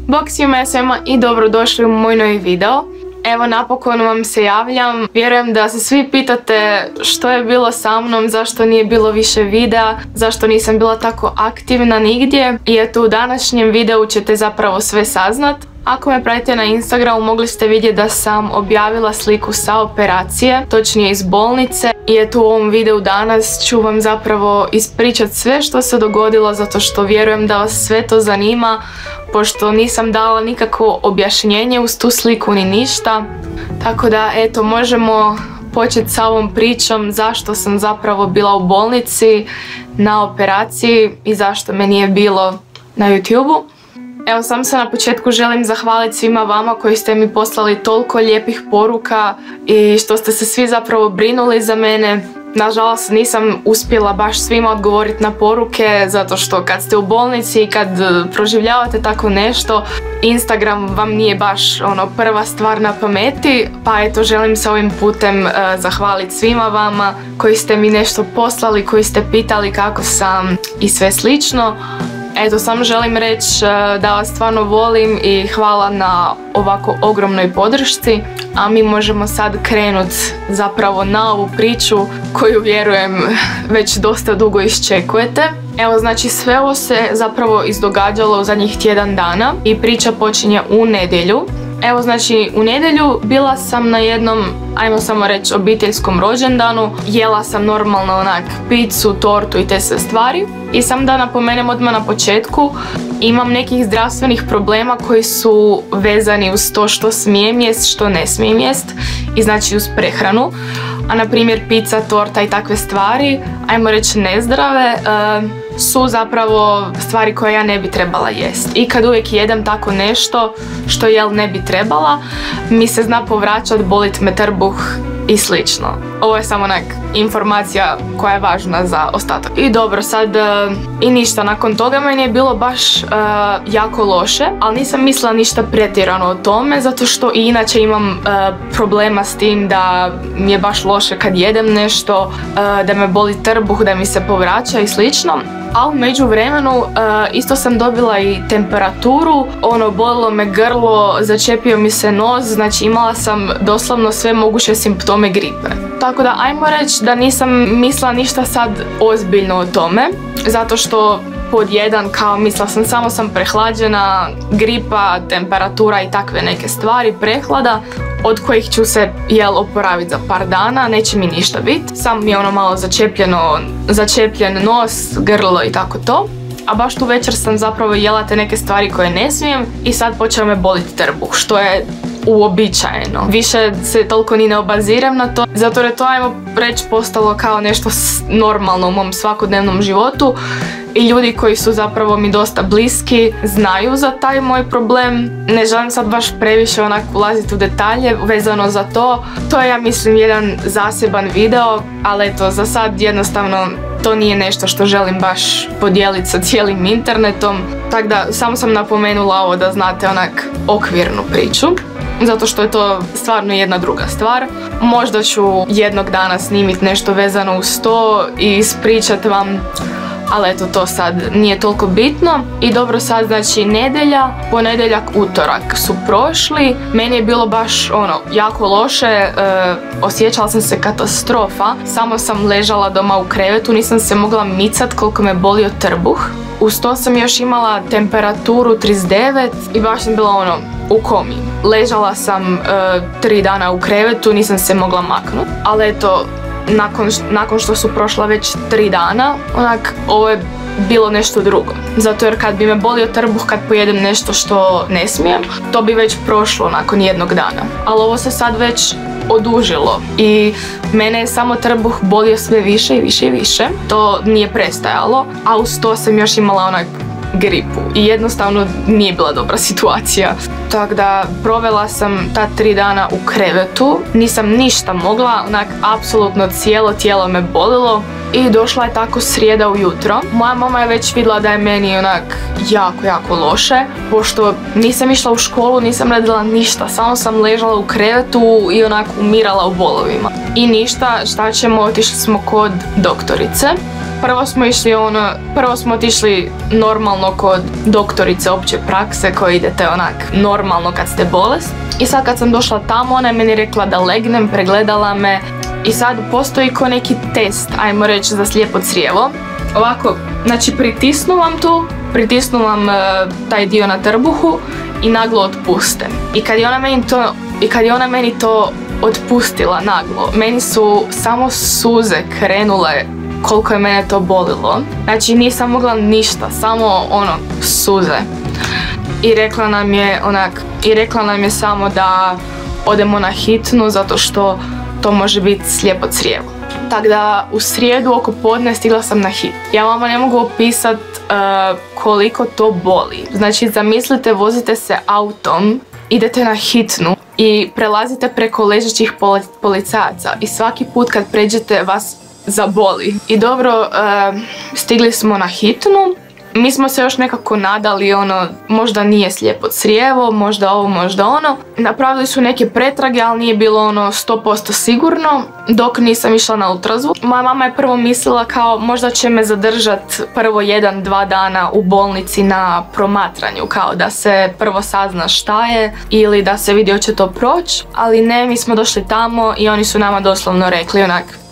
Bok svima svema i dobrodošli u moj novi video. Evo napokon vam se javljam. Vjerujem da se svi pitate što je bilo sa mnom, zašto nije bilo više videa, zašto nisam bila tako aktivna nigdje. I eto u današnjem videu ćete zapravo sve saznat. Ako me pratite na Instagramu mogli ste vidjeti da sam objavila sliku sa operacije, točnije iz bolnice. I eto u ovom videu danas ću vam zapravo ispričati sve što se dogodilo, zato što vjerujem da vas sve to zanima, pošto nisam dala nikakvo objašnjenje uz tu sliku ni ništa. Tako da eto možemo početi sa ovom pričom zašto sam zapravo bila u bolnici na operaciji i zašto me nije bilo na YouTube-u. Evo sam se na početku želim zahvaliti svima vama koji ste mi poslali toliko lijepih poruka i što ste se svi zapravo brinuli za mene. Nažalost nisam uspjela baš svima odgovoriti na poruke, zato što kad ste u bolnici i kad proživljavate tako nešto, Instagram vam nije baš prva stvar na pameti. Pa eto želim se ovim putem zahvaliti svima vama koji ste mi nešto poslali, koji ste pitali kako sam i sve slično. Eto, samo želim reći da vas stvarno volim i hvala na ovako ogromnoj podršci. A mi možemo sad krenuti zapravo na ovu priču koju vjerujem već dosta dugo iščekujete. Evo znači sve ovo se zapravo izdogađalo u zadnjih tjedan dana i priča počinje u nedjelju. Evo znači u nedjelju bila sam na jednom, ajmo samo reći, obiteljskom rođendanu. Jela sam normalno onak picu, tortu i te sve stvari. I sam da napomenem odmah na početku, imam nekih zdravstvenih problema koji su vezani uz to što smijem jest, što ne smijem jest. I znači uz prehranu. A na primjer pizza, torta i takve stvari, ajmo reći nezdrave, su zapravo stvari koje ja ne bi trebala jest. I kad uvijek jedem tako nešto što ne bi trebala, mi se zna povraćat, bolit me trbuh i slično. Ovo je samo onak informacija koja je važna za ostatak. I dobro, sad i ništa, nakon toga meni je bilo baš jako loše, ali nisam mislila ništa pretjerano o tome, zato što i inače imam problema s tim da mi je baš loše kad jedem nešto, da me boli trbuh, da mi se povraća i slično. A u međuvremenu isto sam dobila i temperaturu, bolilo me grlo, začepio mi se nos, znači imala sam doslovno sve moguće simptome gripe. Tako da ajmo reći da nisam mislila ništa sad ozbiljno o tome, zato što pod jedan kao mislila sam samo sam prehlađena, gripa, temperatura i takve neke stvari, prehlada, od kojih ću se oporaviti za par dana, neće mi ništa biti. Samo mi je malo začepljen nos, grlo i tako to. A baš tu večer sam zapravo jela te neke stvari koje ne smijem i sad počeo me boliti trbuh, što je uobičajeno. Više se toliko ni ne obaziram na to, zato je to, ajmo reći, postalo kao nešto normalno u mom svakodnevnom životu. I ljudi koji su zapravo mi dosta bliski znaju za taj moj problem. Ne želim sad baš previše ulaziti u detalje vezano za to. To je, ja mislim, jedan zaseban video, ali eto, za sad jednostavno to nije nešto što želim baš podijeliti sa cijelim internetom. Tako da samo sam napomenula ovo da znate okvirnu priču, zato što je to stvarno jedna druga stvar. Možda ću jednog dana snimiti nešto vezano uz to i ispričati vam, ali eto to sad nije toliko bitno. I dobro, sad znači nedjelja, ponedjeljak, utorak su prošli. Meni je bilo baš jako loše, osjećala sam se katastrofa. Samo sam ležala doma u krevetu, nisam se mogla micat koliko me bolio trbuh. Uz to sam još imala temperaturu 39 i baš sam bila u komi. Ležala sam 3 dana u krevetu, nisam se mogla maknuti. Ali eto, nakon što su prošla već 3 dana, ovo je bilo nešto drugo. Zato jer kad bi me bolio trbuh kad pojedem nešto što ne smijem, to bi već prošlo nakon jednog dana. Ali ovo se sad već odužilo i mene je samo trbuh bolio sve više i više i više. To nije prestajalo, a uz to sam još imala gripu i jednostavno nije bila dobra situacija. Tako da provela sam ta 3 dana u krevetu, nisam ništa mogla, apsolutno cijelo tijelo me bolilo. I došla je tako srijeda ujutro. Moja mama je već vidjela da je meni jako loše, pošto nisam išla u školu, nisam radila ništa, samo sam ležala u krevetu i umirala u bolovima. I ništa, šta ćemo, otišli smo kod doktorice. prvo smo otišli normalno kod doktorice opće prakse koja idete onak normalno kad ste bolest. I sad kad sam došla tamo, ona je meni rekla da legnem, pregledala me i sad postoji ko neki test, ajmo reći, za slijepo crijevo. Ovako, znači pritisnu vam taj dio na trbuhu i naglo otpuste. I kad je ona meni to otpustila naglo, meni su samo suze krenule koliko je mene to bolilo. Znači nisam mogla ništa, samo suze. I rekla nam je samo da odemo na hitnu zato što to može biti slijepo crijevo. Tako da u srijedu oko podne stigla sam na hit. Ja vama ne mogu opisati koliko to boli. Znači zamislite, vozite se autom, idete na hitnu i prelazite preko ležećih policajaca i svaki put kad pređete vas zaboli. I dobro, stigli smo na hitnu. Mi smo se još nekako nadali, možda nije slijepo crijevo, možda ovo, možda ono. Napravili su neke pretrage, ali nije bilo 100% sigurno, dok nisam išla na ultrazvuk. Moja mama je prvo mislila kao možda će me zadržat prvo 1-2 dana u bolnici na promatranju, kao da se prvo sazna šta je ili da se vidi hoće to proći. Ali ne, mi smo došli tamo i oni su nama doslovno rekli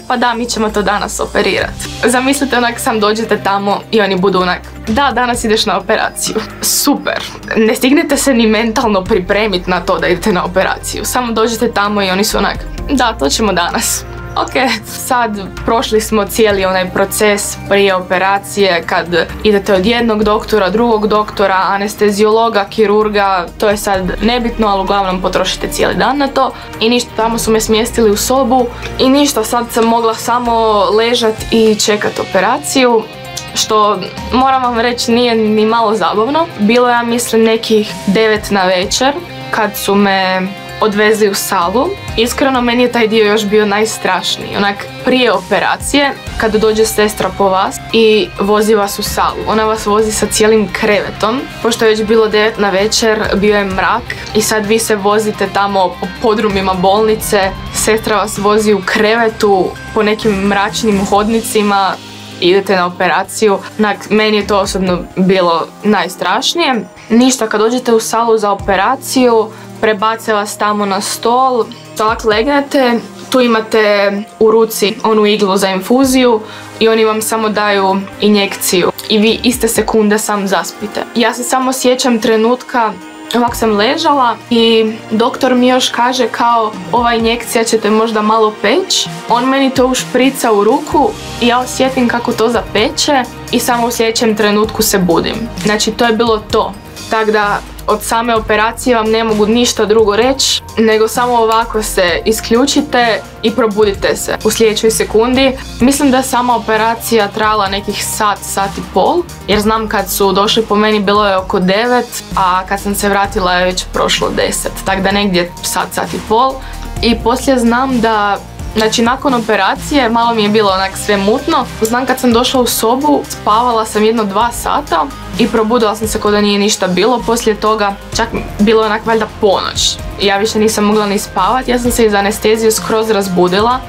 pa da, mi ćemo to danas operirati. Zamislite sam dođete tamo i oni budu da, danas ideš na operaciju. Super. Ne stignete se ni mentalno pripremiti na to da idete na operaciju. Samo dođete tamo i oni su da, to ćemo danas. Ok, sad prošli smo cijeli onaj proces prije operacije kad idete od jednog doktora, drugog doktora, anesteziologa, kirurga, to je sad nebitno, ali uglavnom potrošite cijeli dan na to. I ništa, tamo su me smjestili u sobu i ništa, sad sam mogla samo ležat i čekat operaciju. Što, moram vam reći, nije ni malo zabavno. Bilo je, ja mislim, nekih 9 na večer kad su me odvezli u salu. Iskreno, meni je taj dio još bio najstrašniji. Prije operacije, kad dođe sestra po vas i vozi vas u salu. Ona vas vozi sa cijelim krevetom. Pošto je već bilo 9 na večer, bio je mrak i sad vi se vozite tamo po podrumima bolnice. Sestra vas vozi u krevetu po nekim mračnim hodnicima. Idete na operaciju. Meni je to osobno bilo najstrašnije. Ništa, kad dođete u salu za operaciju, prebace vas tamo na stol, tak legnete, tu imate u ruci onu iglu za infuziju i oni vam samo daju injekciju i vi iste sekunde sam zaspite. Ja se samo sjećam trenutka, ovak sam ležala i doktor mi još kaže kao ova injekcija će te možda malo peć. On meni to ušprica u ruku i ja osjetim kako to zapeče i samo u sljedećem trenutku se budim. Znači to je bilo to. Tako da od same operacije vam ne mogu ništa drugo reći, nego samo ovako se isključite i probudite se u sljedećoj sekundi. Mislim da je sama operacija trajala nekih sat i pol, jer znam kad su došli po meni bilo je oko 9, a kad sam se vratila je već prošlo 10, tako da negdje sat i pol. I poslije znam da, znači nakon operacije malo mi je bilo sve mutno. Znam kad sam došla u sobu, spavala sam 1-2 sata i probudila sam se kao da nije ništa bilo poslije toga. Čak bilo je valjda ponoć. Ja više nisam mogla ni spavati, ja sam se iz anestezije skroz razbudila.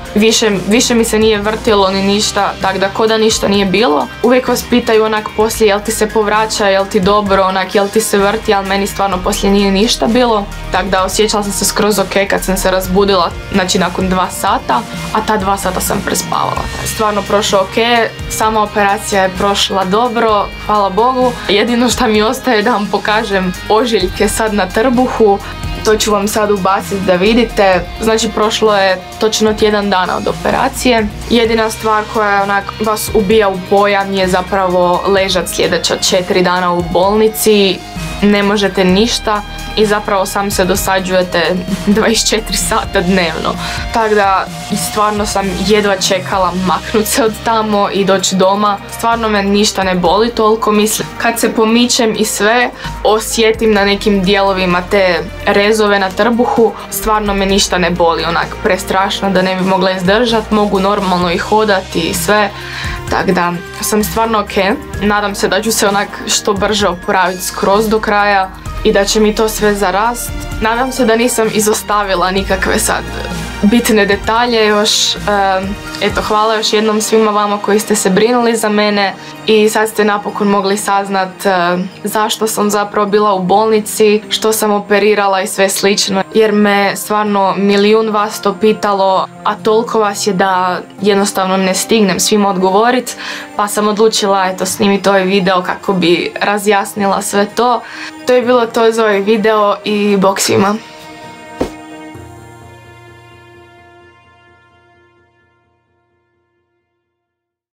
Više mi se nije vrtilo ni ništa, tako da ko da ništa nije bilo. Uvijek vas pitaju poslije jel ti se povraća, jel ti dobro, jel ti se vrti, ali meni stvarno poslije nije ništa bilo. Tako da osjećala sam se skroz ok kad sam se razbudila, znači nakon 2 sata, a ta 2 sata sam prespavala. Stvarno prošlo ok, sama operacija je prošla dobro, hvala Bogu. Jedino što mi ostaje da vam pokažem ožiljke sad na trbuhu. To ću vam sad ubaciti da vidite. Znači prošlo je točno tjedan dana od operacije. Jedina stvar koja vas ubija u pojam je zapravo ležat sljedeća 4 dana u bolnici. Ne možete ništa i zapravo sam se dosađujete 24 sata dnevno. Tako da stvarno sam jedva čekala maknut se od tamo i doći doma. Stvarno me ništa ne boli toliko, mislim. Kad se pomičem i sve, osjetim na nekim dijelovima te rezove na trbuhu, stvarno me ništa ne boli, prestrašno da ne bi mogla izdržati, mogu normalno i hodati i sve. Tako da sam stvarno ok. Nadam se da ću se što brže oporaviti skroz do kraja i da će mi to sve zarast. Nadam se da nisam izostavila nikakve sad bitne detalje još. Eto, hvala još jednom svima vama koji ste se brinuli za mene i sad ste napokon mogli saznat zašto sam zapravo bila u bolnici, što sam operirala i sve slično, jer me stvarno milijun vas to pitalo, a toliko vas je da jednostavno ne stignem svima odgovorit, pa sam odlučila eto snimiti ovaj video kako bi razjasnila sve to. To je bilo to za ovaj video i bok svima.